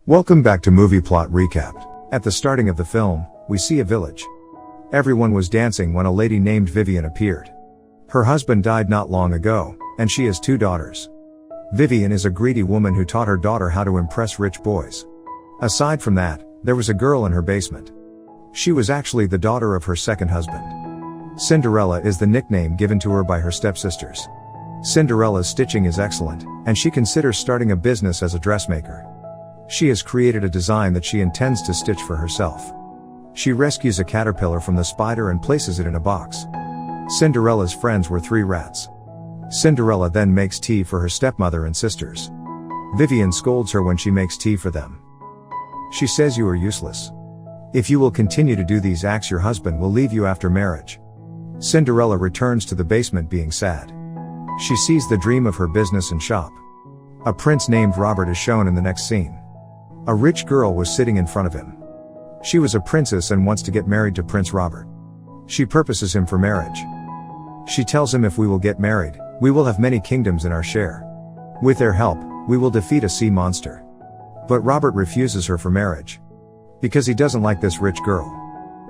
Welcome back to Movie Plot Recapped. At the starting of the film, we see a village. Everyone was dancing when a lady named Vivian appeared. Her husband died not long ago, and she has 2 daughters. Vivian is a greedy woman who taught her daughter how to impress rich boys. Aside from that, there was a girl in her basement. She was actually the daughter of her second husband. Cinderella is the nickname given to her by her stepsisters. Cinderella's stitching is excellent, and she considers starting a business as a dressmaker. She has created a design that she intends to stitch for herself. She rescues a caterpillar from the spider and places it in a box. Cinderella's friends were 3 rats. Cinderella then makes tea for her stepmother and sisters. Vivian scolds her when she makes tea for them. She says you are useless. If you will continue to do these acts, your husband will leave you after marriage. Cinderella returns to the basement being sad. She sees the dream of her business and shop. A prince named Robert is shown in the next scene. A rich girl was sitting in front of him. She was a princess and wants to get married to Prince Robert. She purposes him for marriage. She tells him if we will get married, we will have many kingdoms in our share. With their help, we will defeat a sea monster. But Robert refuses her for marriage. Because he doesn't like this rich girl.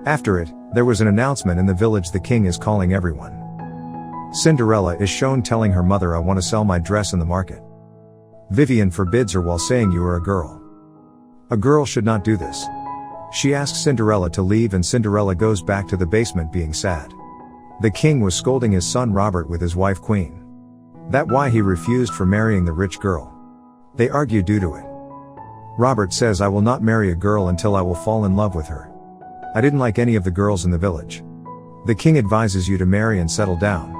After it, there was an announcement in the village: the king is calling everyone. Cinderella is shown telling her mother, I want to sell my dress in the market. Vivian forbids her while saying you are a girl. A girl should not do this. She asks Cinderella to leave and Cinderella goes back to the basement being sad. The king was scolding his son Robert with his wife Queen. That's why he refused for marrying the rich girl. They argue due to it. Robert says, I will not marry a girl until I will fall in love with her. I didn't like any of the girls in the village. The king advises you to marry and settle down.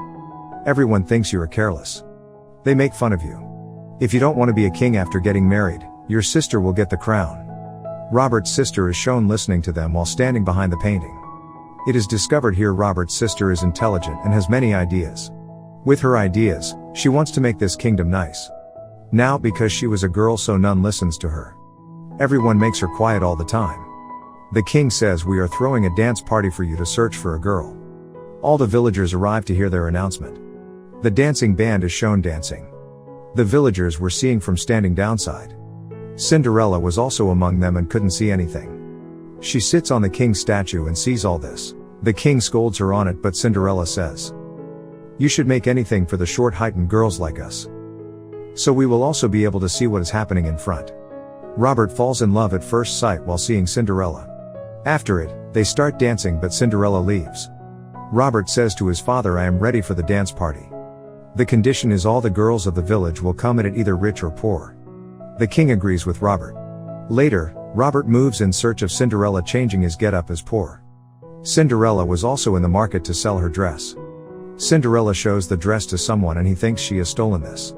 Everyone thinks you are careless. They make fun of you. If you don't want to be a king after getting married, your sister will get the crown. Robert's sister is shown listening to them while standing behind the painting. It is discovered here Robert's sister is intelligent and has many ideas. With her ideas, she wants to make this kingdom nice. Now because she was a girl, so none listens to her. Everyone makes her quiet all the time. The king says, we are throwing a dance party for you to search for a girl. All the villagers arrive to hear their announcement. The dancing band is shown dancing. The villagers were seeing from standing downside. Cinderella was also among them and couldn't see anything. She sits on the king's statue and sees all this. The king scolds her on it, but Cinderella says, you should make anything for the short heightened girls like us. So we will also be able to see what is happening in front. Robert falls in love at first sight while seeing Cinderella. After it, they start dancing, but Cinderella leaves. Robert says to his father, I am ready for the dance party. The condition is all the girls of the village will come at it, either rich or poor. The king agrees with Robert. Later, Robert moves in search of Cinderella, changing his get-up as poor. Cinderella was also in the market to sell her dress. Cinderella shows the dress to someone and he thinks she has stolen this.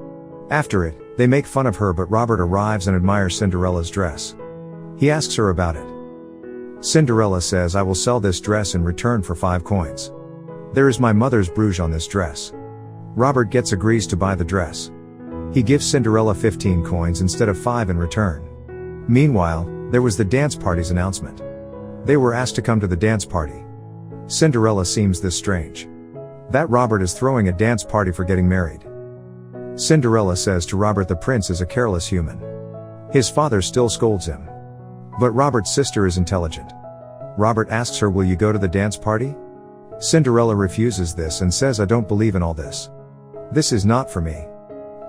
After it, they make fun of her, but Robert arrives and admires Cinderella's dress. He asks her about it. Cinderella says, I will sell this dress in return for 5 coins. There is my mother's bruise on this dress. Robert agrees to buy the dress. He gives Cinderella 15 coins instead of 5 in return. Meanwhile, there was the dance party's announcement. They were asked to come to the dance party. Cinderella seems this strange. That Robert is throwing a dance party for getting married. Cinderella says to Robert the prince is a careless human. His father still scolds him. But Robert's sister is intelligent. Robert asks her, will you go to the dance party? Cinderella refuses this and says, I don't believe in all this. This is not for me.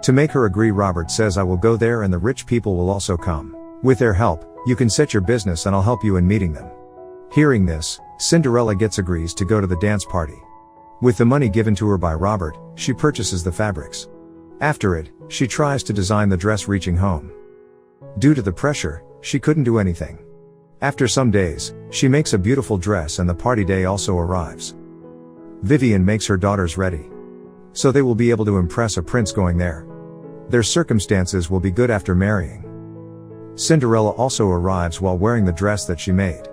To make her agree, Robert says, I will go there and the rich people will also come. With their help, you can set your business and I'll help you in meeting them. Hearing this, Cinderella agrees to go to the dance party. With the money given to her by Robert, she purchases the fabrics. After it, she tries to design the dress reaching home. Due to the pressure, she couldn't do anything. After some days, she makes a beautiful dress and the party day also arrives. Vivian makes her daughters ready. So they will be able to impress a prince going there. Their circumstances will be good after marrying. Cinderella also arrives while wearing the dress that she made.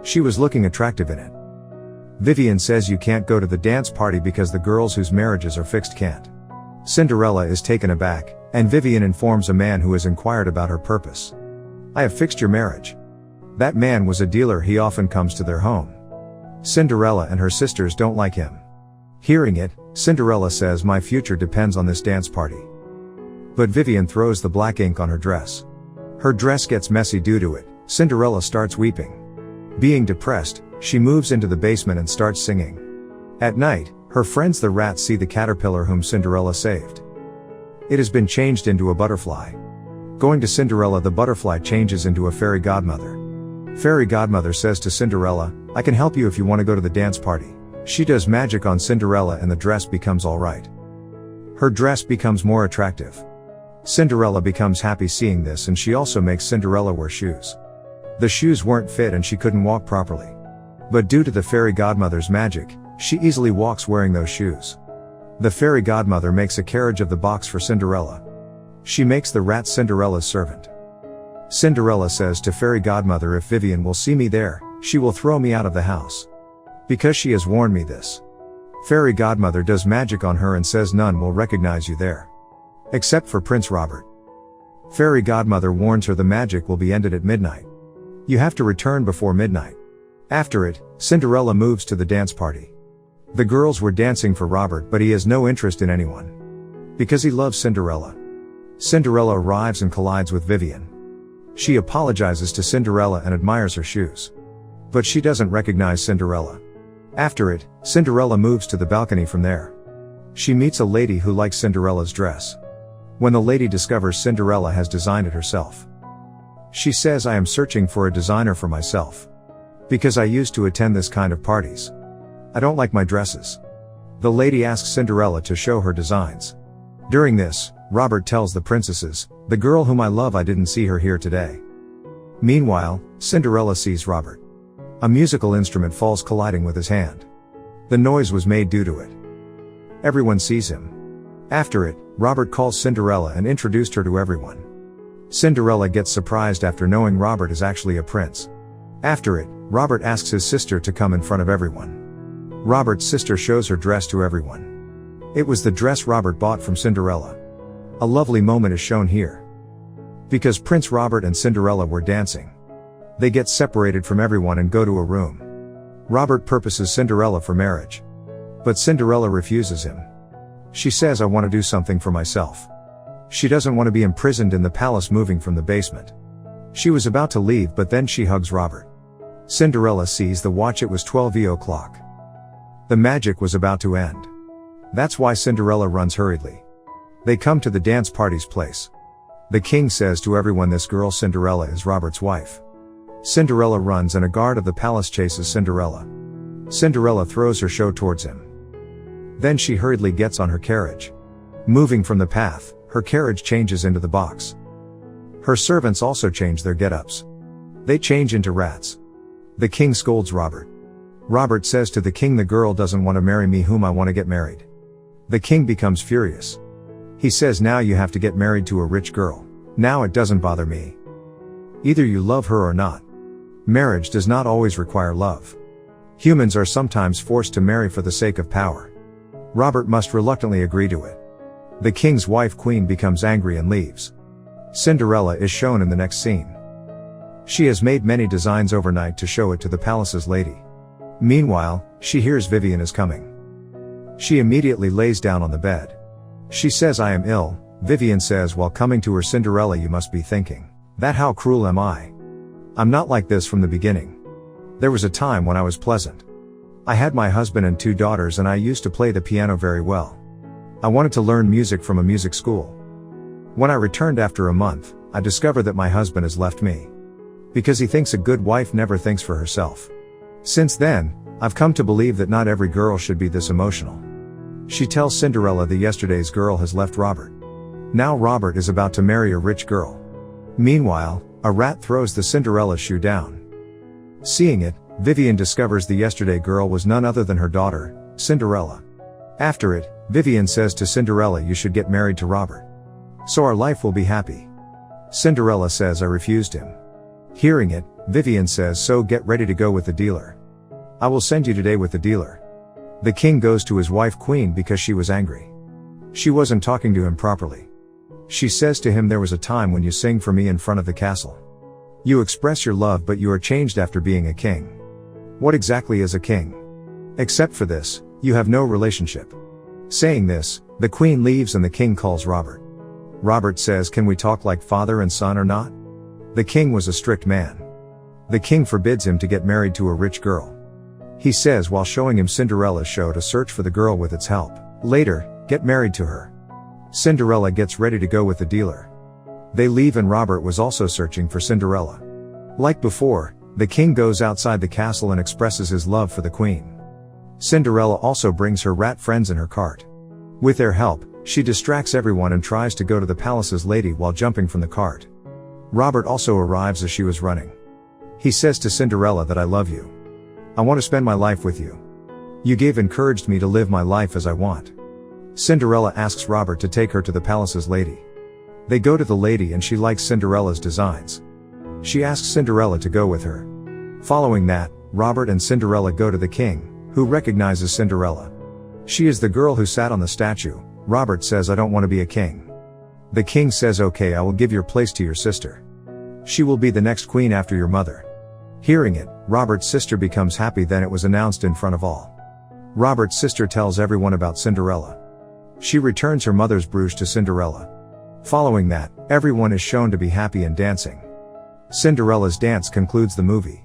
She was looking attractive in it. Vivian says you can't go to the dance party because the girls whose marriages are fixed can't. Cinderella is taken aback, and Vivian informs a man who has inquired about her purpose. I have fixed your marriage. That man was a dealer, he often comes to their home. Cinderella and her sisters don't like him. Hearing it, Cinderella says my future depends on this dance party. But Vivian throws the black ink on her dress. Her dress gets messy due to it. Cinderella starts weeping. Being depressed, she moves into the basement and starts singing. At night, her friends the rats see the caterpillar whom Cinderella saved. It has been changed into a butterfly. Going to Cinderella, the butterfly changes into a fairy godmother. Fairy godmother says to Cinderella, "I can help you if you want to go to the dance party." She does magic on Cinderella and the dress becomes alright. Her dress becomes more attractive. Cinderella becomes happy seeing this, and she also makes Cinderella wear shoes. The shoes weren't fit and she couldn't walk properly. But due to the fairy godmother's magic, she easily walks wearing those shoes. The fairy godmother makes a carriage of the box for Cinderella. She makes the rat Cinderella's servant. Cinderella says to fairy godmother, "If Vivian will see me there, she will throw me out of the house. Because she has warned me this." Fairy godmother does magic on her and says none will recognize you there. Except for Prince Robert. Fairy godmother warns her the magic will be ended at midnight. You have to return before midnight. After it, Cinderella moves to the dance party. The girls were dancing for Robert, but he has no interest in anyone. Because he loves Cinderella. Cinderella arrives and collides with Vivian. She apologizes to Cinderella and admires her shoes. But she doesn't recognize Cinderella. After it, Cinderella moves to the balcony from there. She meets a lady who likes Cinderella's dress. When the lady discovers Cinderella has designed it herself. She says, "I am searching for a designer for myself. Because I used to attend this kind of parties. I don't like my dresses." The lady asks Cinderella to show her designs. During this, Robert tells the princesses, "The girl whom I love, I didn't see her here today." Meanwhile, Cinderella sees Robert. A musical instrument falls colliding with his hand. The noise was made due to it. Everyone sees him. After it, Robert calls Cinderella and introduced her to everyone. Cinderella gets surprised after knowing Robert is actually a prince. After it, Robert asks his sister to come in front of everyone. Robert's sister shows her dress to everyone. It was the dress Robert bought from Cinderella. A lovely moment is shown here. Because Prince Robert and Cinderella were dancing. They get separated from everyone and go to a room. Robert purposes Cinderella for marriage. But Cinderella refuses him. She says, "I want to do something for myself." She doesn't want to be imprisoned in the palace moving from the basement. She was about to leave, but then she hugs Robert. Cinderella sees the watch, it was 12 o'clock. The magic was about to end. That's why Cinderella runs hurriedly. They come to the dance party's place. The king says to everyone, "This girl Cinderella is Robert's wife." Cinderella runs and a guard of the palace chases Cinderella. Cinderella throws her show towards him. Then she hurriedly gets on her carriage. Moving from the path, her carriage changes into the box. Her servants also change their get-ups. They change into rats. The king scolds Robert. Robert says to the king, "The girl doesn't want to marry me whom I want to get married." The king becomes furious. He says, "Now you have to get married to a rich girl. Now it doesn't bother me. Either you love her or not. Marriage does not always require love. Humans are sometimes forced to marry for the sake of power." Robert must reluctantly agree to it. The king's wife Queen becomes angry and leaves. Cinderella is shown in the next scene. She has made many designs overnight to show it to the palace's lady. Meanwhile, she hears Vivian is coming. She immediately lays down on the bed. She says, "I am ill." Vivian says while coming to her, "Cinderella, you must be thinking, that how cruel am I? I'm not like this from the beginning. There was a time when I was pleasant. I had my husband and 2 daughters and I used to play the piano very well. I wanted to learn music from a music school. When I returned after a month, I discovered that my husband has left me. Because he thinks a good wife never thinks for herself. Since then, I've come to believe that not every girl should be this emotional." She tells Cinderella that yesterday's girl has left Robert. Now Robert is about to marry a rich girl. Meanwhile, a rat throws the Cinderella's shoe down. Seeing it, Vivian discovers the yesterday girl was none other than her daughter, Cinderella. After it, Vivian says to Cinderella, "You should get married to Robert. So our life will be happy." Cinderella says, "I refused him." Hearing it, Vivian says, "So get ready to go with the dealer. I will send you today with the dealer." The king goes to his wife Queen because she was angry. She wasn't talking to him properly. She says to him, "There was a time when you sing for me in front of the castle. You express your love, but you are changed after being a king. What exactly is a king? Except for this, you have no relationship." Saying this, the queen leaves and the king calls Robert. Robert says, "Can we talk like father and son or not?" The king was a strict man. The king forbids him to get married to a rich girl. He says while showing him Cinderella's show to search for the girl with its help. Later, get married to her. Cinderella gets ready to go with the dealer. They leave and Robert was also searching for Cinderella. Like before, the king goes outside the castle and expresses his love for the queen. Cinderella also brings her rat friends in her cart. With their help, she distracts everyone and tries to go to the palace's lady while jumping from the cart. Robert also arrives as she was running. He says to Cinderella that I love you. I want to spend my life with you. You gave encouraged me to live my life as I want. Cinderella asks Robert to take her to the palace's lady. They go to the lady and she likes Cinderella's designs. She asks Cinderella to go with her. Following that, Robert and Cinderella go to the king, who recognizes Cinderella. She is the girl who sat on the statue. Robert says I don't want to be a king. The king says okay, I will give your place to your sister. She will be the next queen after your mother. Hearing it, Robert's sister becomes happy. Then it was announced in front of all. Robert's sister tells everyone about Cinderella. She returns her mother's brooch to Cinderella. Following that, everyone is shown to be happy and dancing. Cinderella's dance concludes the movie.